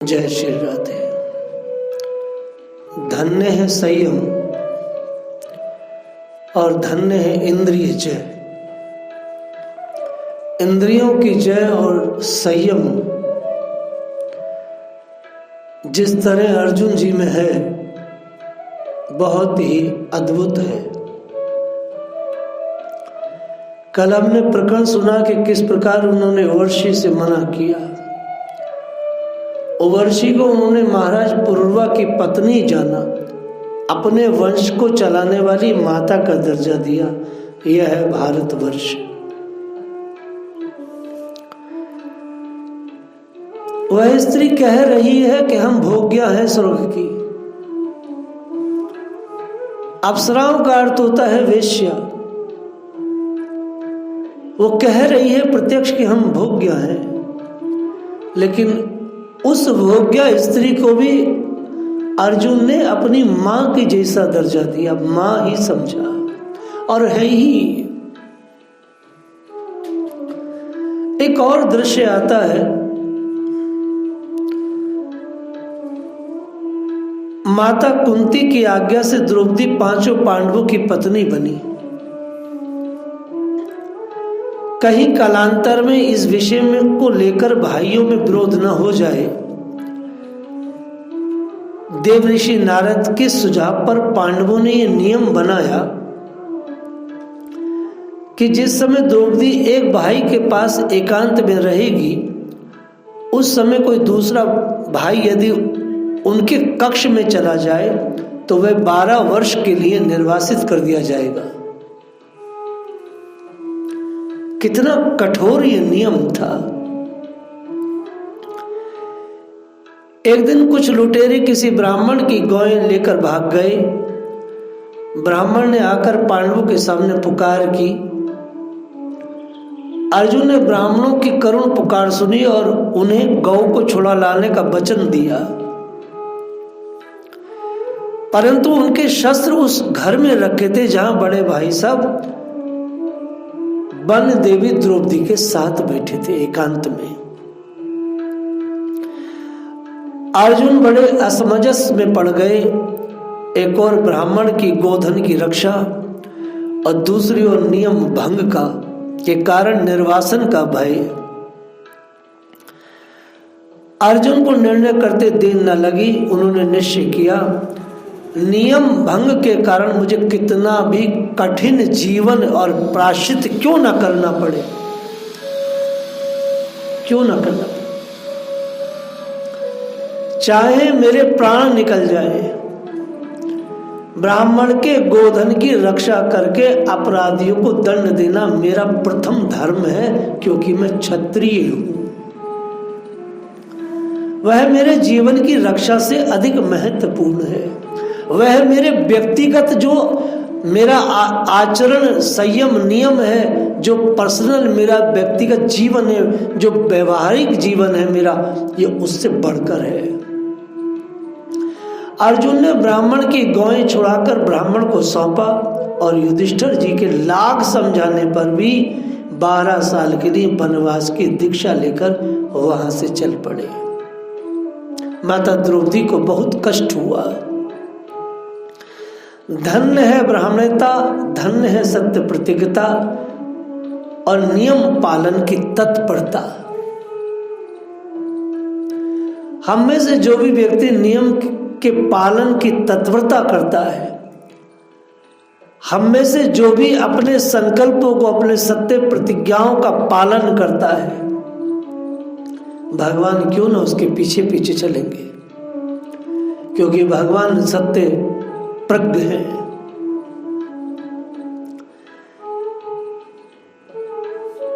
जय श्री राधे। धन्य है संयम और धन्य है इंद्रिय जय। इंद्रियों की जय और संयम जिस तरह अर्जुन जी में है बहुत ही अद्भुत है। कल हमने प्रकरण सुना कि किस प्रकार उन्होंने उर्वशी से मना किया। उर्वशी को उन्होंने महाराज पुरुरवा की पत्नी जाना, अपने वंश को चलाने वाली माता का दर्जा दिया। यह है भारतवर्ष। वह स्त्री कह रही है कि हम भोग्या हैं स्वर्ग की। अप्सराओं का अर्थ होता है वेश्या। वो कह रही है प्रत्यक्ष कि हम भोग्या हैं, लेकिन उस भोग्या स्त्री को भी अर्जुन ने अपनी मां की जैसा दर्जा दिया, मां ही समझा और है ही। एक और दृश्य आता है, माता कुंती की आज्ञा से द्रौपदी पांचों पांडवों की पत्नी बनी। कहीं कालांतर में इस विषय में को लेकर भाइयों में विरोध न हो जाए, देव ऋषि नारद के सुझाव पर पांडवों ने यह नियम बनाया कि जिस समय द्रौपदी एक भाई के पास एकांत में रहेगी, उस समय कोई दूसरा भाई यदि उनके कक्ष में चला जाए तो वह 12 वर्ष के लिए निर्वासित कर दिया जाएगा। कितना कठोर ये नियम था। एक दिन कुछ लुटेरे किसी ब्राह्मण की गौएं लेकर भाग गए। ब्राह्मण ने आकर पांडवों के सामने पुकार की। अर्जुन ने ब्राह्मणों की करुण पुकार सुनी और उन्हें गौ को छुड़ा लाने का वचन दिया, परंतु उनके शस्त्र उस घर में रखे थे जहां बड़े भाई साहब वन देवी द्रौपदी के साथ बैठे थे एकांत में। अर्जुन बड़े असमंजस में पड़ गए। एक और ब्राह्मण की गोधन की रक्षा और दूसरी ओर नियम भंग का के कारण निर्वासन का भय। अर्जुन को निर्णय करते देर न लगी। उन्होंने निश्चय किया, नियम भंग के कारण मुझे कितना भी कठिन जीवन और प्रायश्चित क्यों ना करना पड़े, क्यों ना करना पड़े, चाहे मेरे प्राण निकल जाए, ब्राह्मण के गोधन की रक्षा करके अपराधियों को दंड देना मेरा प्रथम धर्म है, क्योंकि मैं क्षत्रिय हूं। वह मेरे जीवन की रक्षा से अधिक महत्वपूर्ण है। वह मेरे व्यक्तिगत जो मेरा आचरण संयम नियम है, जो पर्सनल मेरा व्यक्तिगत जीवन है, जो व्यवहारिक जीवन है मेरा, ये उससे बढ़कर है। अर्जुन ने ब्राह्मण की गौएं छुड़ाकर ब्राह्मण को सौंपा और युधिष्ठिर जी के लाख समझाने पर भी 12 साल के लिए वनवास की दीक्षा लेकर वहां से चल पड़े। माता द्रौपदी को बहुत कष्ट हुआ। धन्य है ब्राह्मणता, धन्य है सत्य प्रतिज्ञता और नियम पालन की तत्परता। हम में से जो भी व्यक्ति नियम के पालन की तत्परता करता है, हम में से जो भी अपने संकल्पों को, अपने सत्य प्रतिज्ञाओं का पालन करता है, भगवान क्यों ना उसके पीछे पीछे चलेंगे, क्योंकि भगवान सत्य प्रज्ञ है।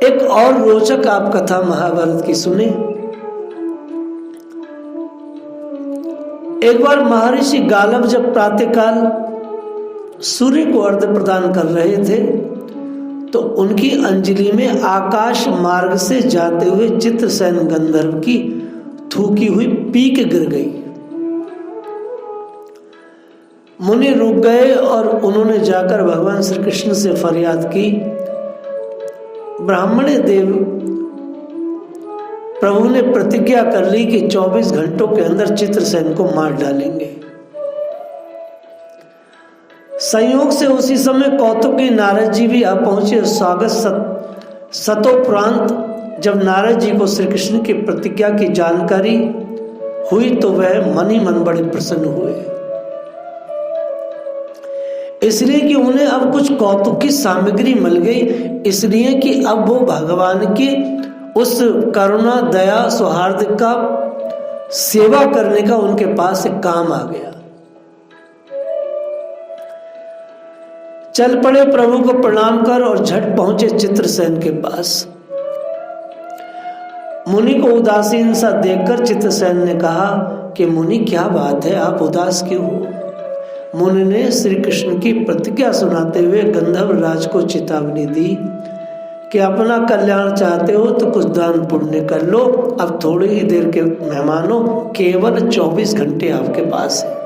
एक और रोचक आप कथा महाभारत की सुने। एक बार महर्षि गालव जब प्रातःकाल सूर्य को अर्घ्य प्रदान कर रहे थे, तो उनकी अंजलि में आकाश मार्ग से जाते हुए चित्रसेन गंधर्व की थूकी हुई पीक गिर गई। मुनि रुक गए और उन्होंने जाकर भगवान श्री कृष्ण से फरियाद की, ब्राह्मण देव प्रभु ने प्रतिज्ञा कर ली कि 24 घंटों के अंदर चित्रसेन को मार डालेंगे। संयोग से उसी समय कौतुकी नारद जी भी आ पहुंचे। स्वागत सतोपरांत जब नारद जी को श्री कृष्ण की प्रतिज्ञा की जानकारी हुई तो वह मन ही मन बड़े प्रसन्न हुए, इसलिए कि उन्हें अब कुछ कौतुक की सामग्री मिल गई, इसलिए कि अब वो भगवान की उस करुणा दया सौहार्द का सेवा करने का उनके पास एक काम आ गया। चल पड़े प्रभु को प्रणाम कर और झट पहुंचे चित्रसेन के पास। मुनि को उदासीन सा देखकर चित्रसेन ने कहा कि मुनि क्या बात है, आप उदास क्यों हो? मुनि ने श्री कृष्ण की प्रतिज्ञा सुनाते हुए गंधर्व राज को चेतावनी दी कि अपना कल्याण चाहते हो तो कुछ दान पुण्य कर लो, अब थोड़ी ही देर के मेहमानों, केवल 24 घंटे आपके पास है।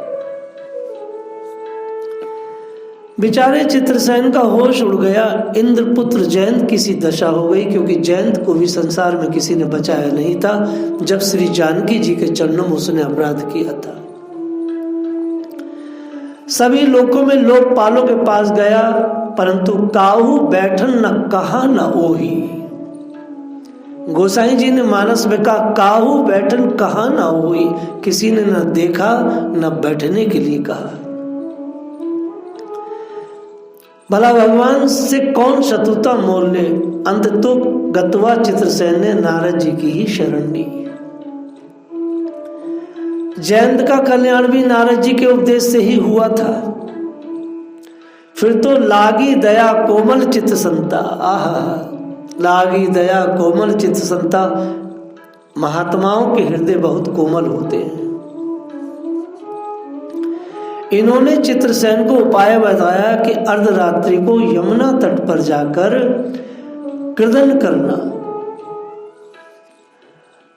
बेचारे चित्रसेन का होश उड़ गया। इंद्रपुत्र जयंत की सी दशा हो गई, क्योंकि जयंत को भी संसार में किसी ने बचाया नहीं था जब श्री जानकी जी के चरणों में उसने अपराध किया था। सभी लोकों में लोकपालों के पास गया, परंतु काहू बैठन न कहा न ओही। गोसाई जी ने मानस में कहा काहू बैठन कहा न ओही, किसी ने न देखा न बैठने के लिए कहा। भला भगवान से कौन शत्रुता मोल ले। अंत तो गतवा चित्रसेन ने नारद जी की ही शरण ली। जयंत का कल्याण भी नारद जी के उपदेश से ही हुआ था। फिर तो लागी दया कोमल चित्त संता, आहा, लागी दया कोमल चित्त संता। महात्माओं के हृदय बहुत कोमल होते हैं। इन्होंने चित्रसेन को उपाय बताया कि अर्धरात्रि को यमुना तट पर जाकर क्रदन करना।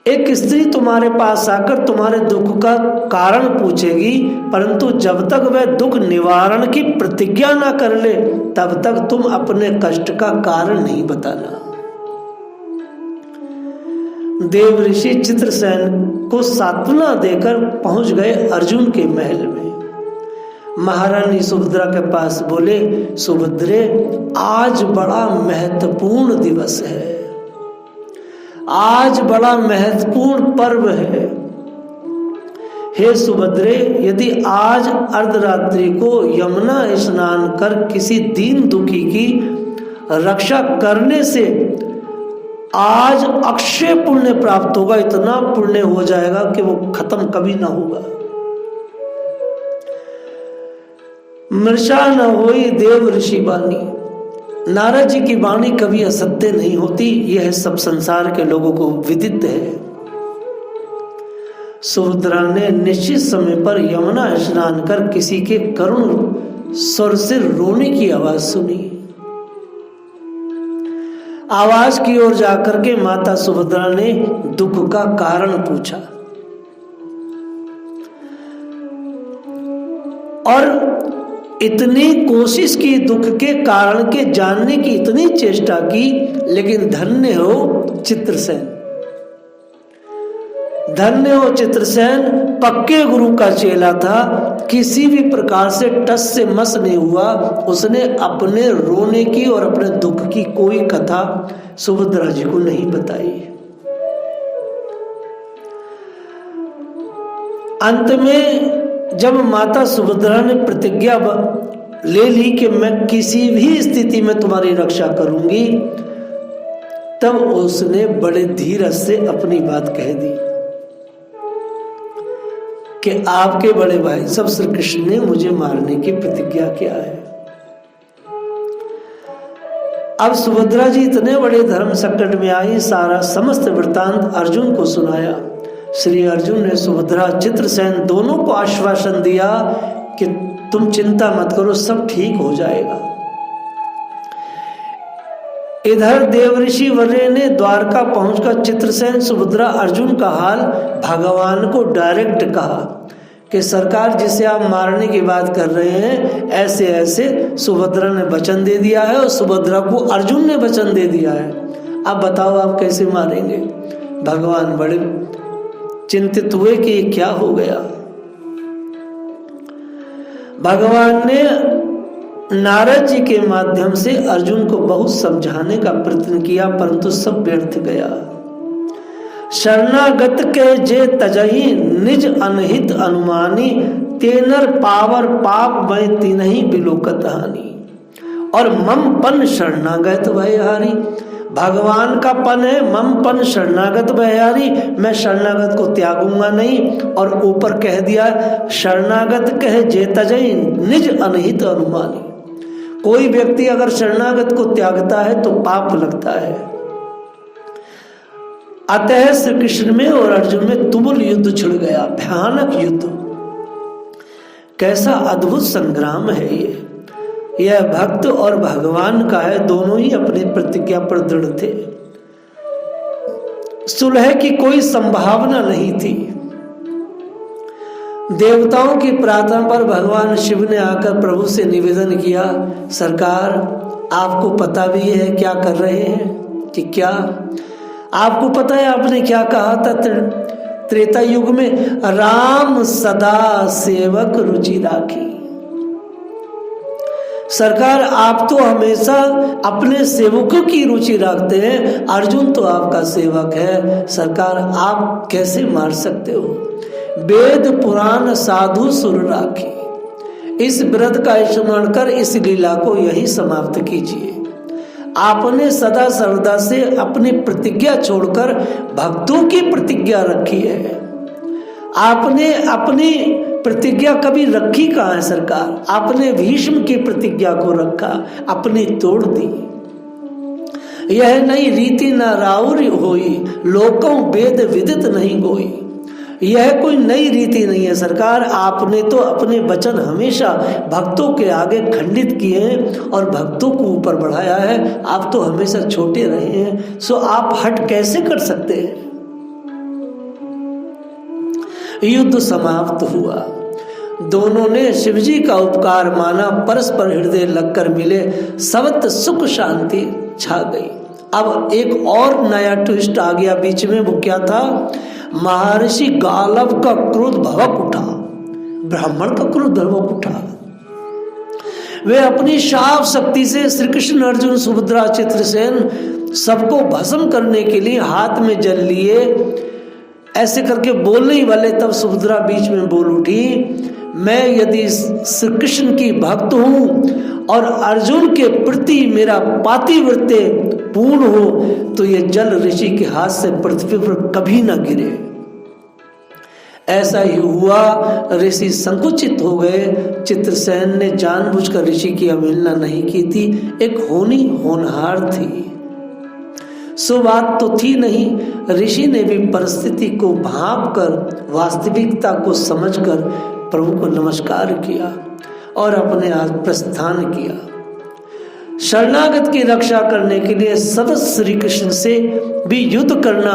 एक स्त्री तुम्हारे पास आकर तुम्हारे दुख का कारण पूछेगी, परंतु जब तक वह दुख निवारण की प्रतिज्ञा ना कर ले तब तक तुम अपने कष्ट का कारण नहीं बताना। देव ऋषि चित्रसेन को सांत्वना देकर पहुंच गए अर्जुन के महल में। महारानी सुभद्रा के पास बोले, सुभद्रे आज बड़ा महत्वपूर्ण दिवस है, आज बड़ा महत्वपूर्ण पर्व है। हे सुभद्रे, यदि आज अर्धरात्रि को यमुना स्नान कर किसी दीन दुखी की रक्षा करने से आज अक्षय पुण्य प्राप्त होगा, इतना पुण्य हो जाएगा कि वो खत्म कभी ना होगा। मृषा न होई देव ऋषि वाणी, नारद जी की वाणी कभी असत्य नहीं होती, यह सब संसार के लोगों को विदित है। सुभद्रा ने निश्चित समय पर यमुना स्नान कर किसी के करुण स्वर से रोने की आवाज सुनी। आवाज की ओर जाकर के माता सुभद्रा ने दुख का कारण पूछा और इतनी कोशिश की, दुख के कारण के जानने की इतनी चेष्टा की, लेकिन धन्य हो चित्रसेन, धन्य हो चित्रसेन, पक्के गुरु का चेला था, किसी भी प्रकार से टस से मस नहीं हुआ। उसने अपने रोने की और अपने दुख की कोई कथा सुभद्रा जी को नहीं बताई। अंत में जब माता सुभद्रा ने प्रतिज्ञा ले ली कि मैं किसी भी स्थिति में तुम्हारी रक्षा करूंगी, तब उसने बड़े धीरज से अपनी बात कह दी कि आपके बड़े भाई सब श्री कृष्ण ने मुझे मारने की प्रतिज्ञा किया है। अब सुभद्रा जी इतने बड़े धर्म संकट में आई, सारा समस्त वृत्तांत अर्जुन को सुनाया। श्री अर्जुन ने सुभद्रा चित्रसेन दोनों को आश्वासन दिया कि तुम चिंता मत करो, सब ठीक हो जाएगा। इधर देवऋषि वर्य ने द्वारका पहुंचकर चित्रसेन, सुभद्रा, अर्जुन का हाल भगवान को डायरेक्ट कहा कि सरकार जिसे आप मारने की बात कर रहे हैं, ऐसे ऐसे सुभद्रा ने वचन दे दिया है और सुभद्रा को अर्जुन ने वचन दे दिया है। अब बताओ आप कैसे मारेंगे? भगवान बड़े चिंतित हुए कि ये क्या हो गया। भगवान ने नारद जी के माध्यम से अर्जुन को बहुत समझाने का प्रयत्न किया, परंतु सब व्यर्थ गया। शरणागत के जे तजहि निज अनहित अनुमानी, तेनर पावर पाप मैं तिनहि बिलोकत हानि। और मम पन शरणागत भयहारी, भगवान का पन है मम पन शरणागत भयहारी, मैं शरणागत को त्यागूंगा नहीं। और ऊपर कह दिया शरणागत कह जे तजहि निज अनहित अनुमानी। कोई व्यक्ति अगर शरणागत को त्यागता है तो पाप लगता है। अतः श्री कृष्ण में और अर्जुन में तुमुल युद्ध छिड़ गया, भयानक युद्ध। कैसा अद्भुत संग्राम है ये। यह भक्त और भगवान का है, दोनों ही अपनी प्रतिज्ञा पर दृढ़ थे। सुलह की कोई संभावना नहीं थी। देवताओं की प्रार्थना पर भगवान शिव ने आकर प्रभु से निवेदन किया, सरकार आपको पता भी है क्या कर रहे हैं कि क्या आपको पता है आपने क्या कहा था त्रेता युग में, राम सदा सेवक रुचि राखी। सरकार आप तो हमेशा अपने सेवकों की रुचि रखते हैं, अर्जुन तो आपका सेवक है, सरकार आप कैसे मार सकते हो। वेद पुराण साधु सुर राखी। इस व्रत का स्मरण कर इस लीला को यही समाप्त कीजिए। आपने सदा सर्वदा से अपनी प्रतिज्ञा छोड़कर भक्तों की प्रतिज्ञा रखी है। आपने अपनी प्रतिज्ञा कभी रखी कहाँ है सरकार। आपने भीष्म की प्रतिज्ञा को रखा, अपनी तोड़ दी। यह नई रीति न राउर होई, लोकों वेद विदित नहीं गोई। यह कोई नई रीति नहीं है सरकार। आपने तो अपने वचन हमेशा भक्तों के आगे खंडित किए हैं और भक्तों को ऊपर बढ़ाया है। आप तो हमेशा छोटे रहे हैं, सो आप हट कैसे कर सकते हैं। युद्ध समाप्त हुआ। दोनों ने शिवजी का उपकार माना, परस्पर हृदय लगकर मिले, सबत सुख शांति छा गई। अब एक और नया ट्विस्ट आ गया बीच में। वो क्या था, महर्षि गालव का क्रोध भड़क उठा, ब्राह्मण का क्रोध भड़क उठा। वे अपनी शाप शक्ति से श्री कृष्ण अर्जुन सुभद्रा चित्रसेन सबको भस्म करने के लिए हाथ में जल लिए। ऐसे करके बोलने ही वाले तब सुभद्रा बीच में बोल उठी, मैं यदि श्री कृष्ण की भक्त हूं और अर्जुन के प्रति मेरा पातिव्रत्य पूर्ण हो तो ये जल ऋषि के हाथ से पृथ्वी पर कभी न गिरे। ऐसा ही हुआ, ऋषि संकुचित हो गए। चित्रसेन ने जानबूझकर ऋषि की अवहेलना नहीं की थी, एक होनी होनहार थी। सो बात तो थी नहीं। ऋषि ने भी परिस्थिति को भांप कर वास्तविकता को समझकर प्रभु को नमस्कार किया और अपने आज प्रस्थान किया। शरणागत की रक्षा करने के लिए सदा श्री कृष्ण से भी युद्ध करना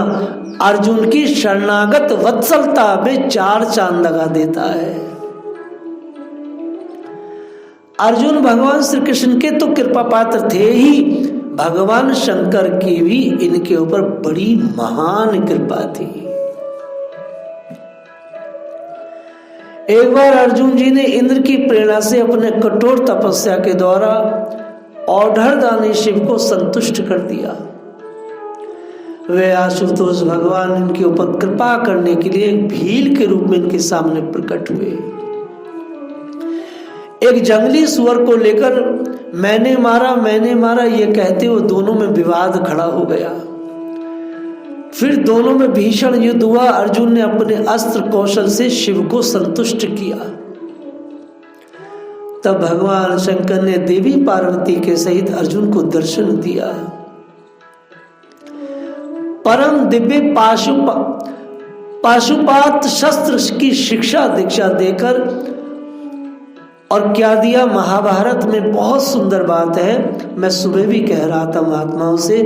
अर्जुन की शरणागत वत्सलता में 4 चांद लगा देता है। अर्जुन भगवान श्री कृष्ण के तो कृपा पात्र थे ही, भगवान शंकर की भी इनके ऊपर बड़ी महान कृपा थी। एक बार अर्जुन जी ने इंद्र की प्रेरणा से अपने कठोर तपस्या के द्वारा औढ़रदानी शिव को संतुष्ट कर दिया। वे आशुतोष भगवान इनके ऊपर कृपा करने के लिए भील के रूप में इनके सामने प्रकट हुए। एक जंगली सुअर को लेकर मैंने मारा ये कहते हुए दोनों में विवाद खड़ा हो गया। फिर दोनों में भीषण युद्ध हुआ। अर्जुन ने अपने अस्त्र कौशल से शिव को संतुष्ट किया। तब भगवान शंकर ने देवी पार्वती के सहित अर्जुन को दर्शन दिया। परम दिव्य पाशुपात शस्त्र की शिक्षा दीक्षा देकर, और क्या दिया, महाभारत में बहुत सुंदर बात है, मैं सुबह भी कह रहा था महात्माओं से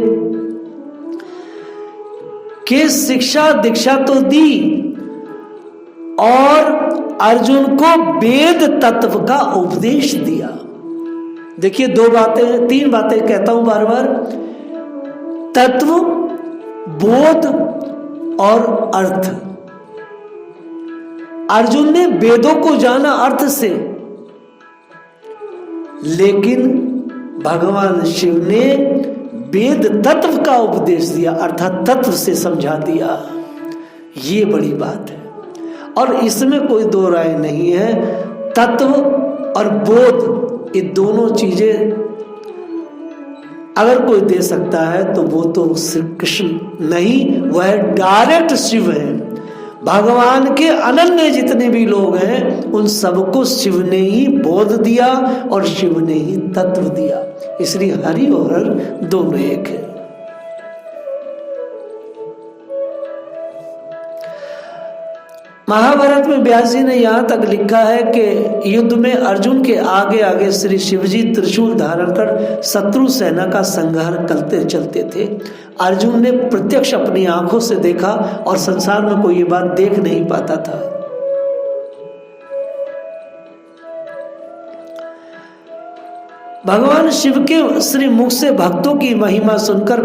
कि शिक्षा दीक्षा तो दी और अर्जुन को वेद तत्व का उपदेश दिया। देखिए 3 बातें कहता हूं बार बार, तत्व, बोध और अर्थ। अर्जुन ने वेदों को जाना अर्थ से, लेकिन भगवान शिव ने वेद तत्व का उपदेश दिया, अर्थात तत्व से समझा दिया। ये बड़ी बात है और इसमें कोई दो राय नहीं है। तत्व और बोध, ये दोनों चीजें अगर कोई दे सकता है तो वो तो श्री कृष्ण नहीं, वह डायरेक्ट शिव है। भगवान के अनन्य जितने भी लोग हैं उन सबको शिव ने ही बोध दिया और शिव ने ही तत्व दिया। इसलिए हरि और हर दोनों एक है। महाभारत में व्यास जी ने यहां तक लिखा है कि युद्ध में अर्जुन के आगे आगे श्री शिवजी त्रिशूल धारण कर शत्रु सेना का संहार करते चलते थे। अर्जुन ने प्रत्यक्ष अपनी आंखों से देखा और संसार में कोई ये बात देख नहीं पाता था। भगवान शिव के श्री मुख से भक्तों की महिमा सुनकर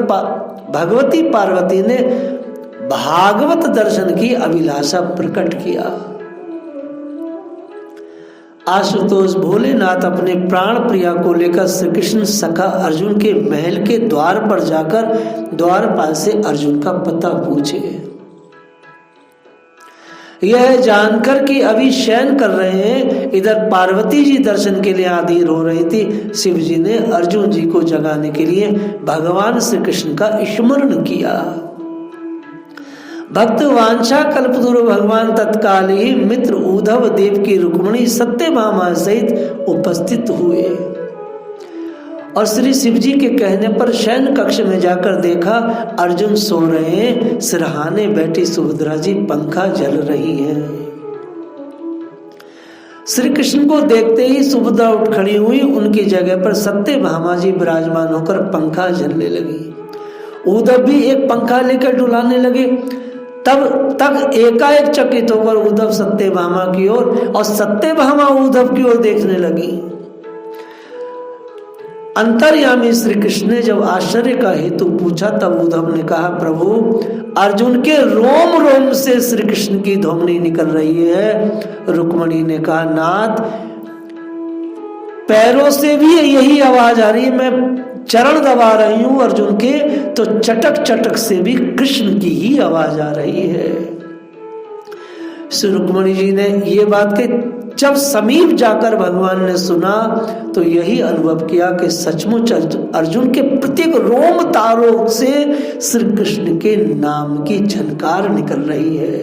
भगवती पार्वती ने भागवत दर्शन की अभिलाषा प्रकट किया। आशुतोष भोलेनाथ अपने प्राण प्रिया को लेकर श्री कृष्ण सखा अर्जुन के महल के द्वार पर जाकर द्वारपाल से अर्जुन का पता पूछे। यह जानकर कि अभी शयन कर रहे हैं, इधर पार्वती जी दर्शन के लिए आधीर हो रही थी। शिव जी ने अर्जुन जी को जगाने के लिए भगवान श्री कृष्ण का स्मरण किया। भक्त वांछा कल्पतरु भगवान तत्काल ही मित्र उद्धव देव की रुक्मिणी सत्यभामा सहित उपस्थित हुए और श्री शिव जी के कहने पर शयन कक्ष में जाकर देखा अर्जुन सो रहे हैं, सिरहाने बैठी सुभद्रा जी पंखा जल रही हैं। श्री कृष्ण को देखते ही सुभद्रा उठ खड़ी हुई, उनकी जगह पर सत्यभामा जी विराजमान होकर पंखा जलने लगी। उद्धव भी एक पंखा लेकर डुलाने लगे। तब तक एकाएक चकित होकर उद्धव सत्यभामा की ओर और सत्यभामा उद्धव की ओर देखने लगी। अंतर्यामी श्री कृष्ण ने जब आश्चर्य का हेतु पूछा तब उद्धव ने कहा, प्रभु अर्जुन के रोम रोम से श्री कृष्ण की ध्वनि निकल रही है। रुक्मिणी ने कहा, नाथ पैरों से भी यही आवाज आ रही है, मैं चरण दबा रही हूं अर्जुन के तो चटक चटक से भी कृष्ण की ही आवाज आ रही है। श्री रुक्मिणी जी ने ये बात कही। जब समीप जाकर भगवान ने सुना तो यही अनुभव किया कि सचमुच अर्जुन के प्रत्येक रोम तारों से श्री कृष्ण के नाम की झनकार निकल रही है।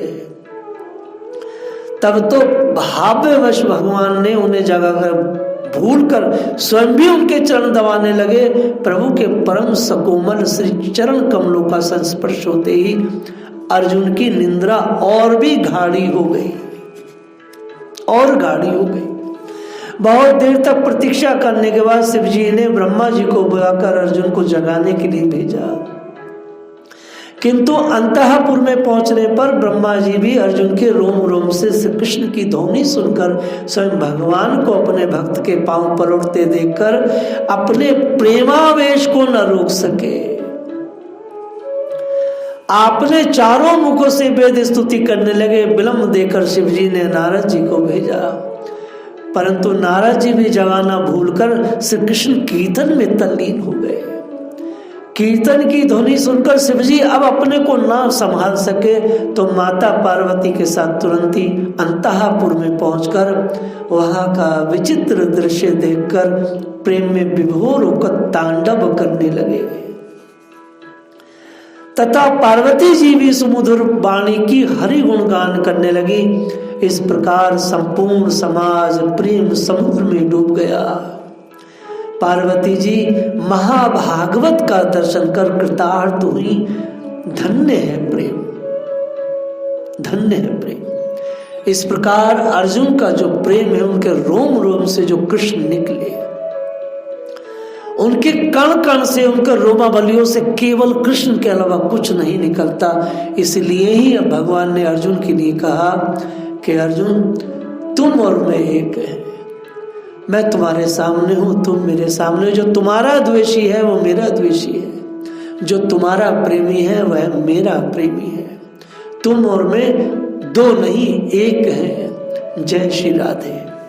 तब तो भाव्यवश भगवान ने उन्हें जगाकर भूलकर स्वयं भी उनके चरण दबाने लगे। प्रभु के परम सकोमल श्री चरण कमलों का संस्पर्श होते ही अर्जुन की निंद्रा और भी गाढ़ी हो गई और गाढ़ी हो गई। बहुत देर तक प्रतीक्षा करने के बाद शिव जी ने ब्रह्मा जी को बुलाकर अर्जुन को जगाने के लिए भेजा, किंतु अंतःपुर में पहुंचने पर ब्रह्मा जी भी अर्जुन के रोम रोम से श्री कृष्ण की ध्वनि सुनकर स्वयं भगवान को अपने भक्त के पांव पर उठते देखकर अपने प्रेमावेश को न रोक सके। आपने चारों मुखों से वेद स्तुति करने लगे। विलंब देकर शिव जी ने नारद जी को भेजा, परंतु नारद जी भी जगाना भूलकर श्री कृष्ण कीर्तन में तल्लीन हो गए। कीर्तन की ध्वनि सुनकर शिवजी अब अपने को ना संभाल सके तो माता पार्वती के साथ तुरंत ही अंतःपुर में पहुंचकर वहां का विचित्र दृश्य देखकर प्रेम में विभोर होकर तांडव करने लगे तथा पार्वती जी भी सुमधुर वाणी की हरि गुणगान करने लगी। इस प्रकार संपूर्ण समाज प्रेम समुद्र में डूब गया। पार्वती जी महाभागवत का दर्शन कर कृतार्थ हुई। धन्य है प्रेम, धन्य है प्रेम। इस प्रकार अर्जुन का जो प्रेम है, उनके रोम रोम से जो कृष्ण निकले, उनके कण कण से, उनके रोमावलियों से केवल कृष्ण के अलावा कुछ नहीं निकलता। इसलिए ही भगवान ने अर्जुन के लिए कहा कि अर्जुन तुम और मैं एक है, मैं तुम्हारे सामने हूं, तुम मेरे सामने। जो तुम्हारा द्वेषी है वो मेरा द्वेषी है, जो तुम्हारा प्रेमी है वह मेरा प्रेमी है। तुम और मैं दो नहीं एक हैं। जय श्री राधे।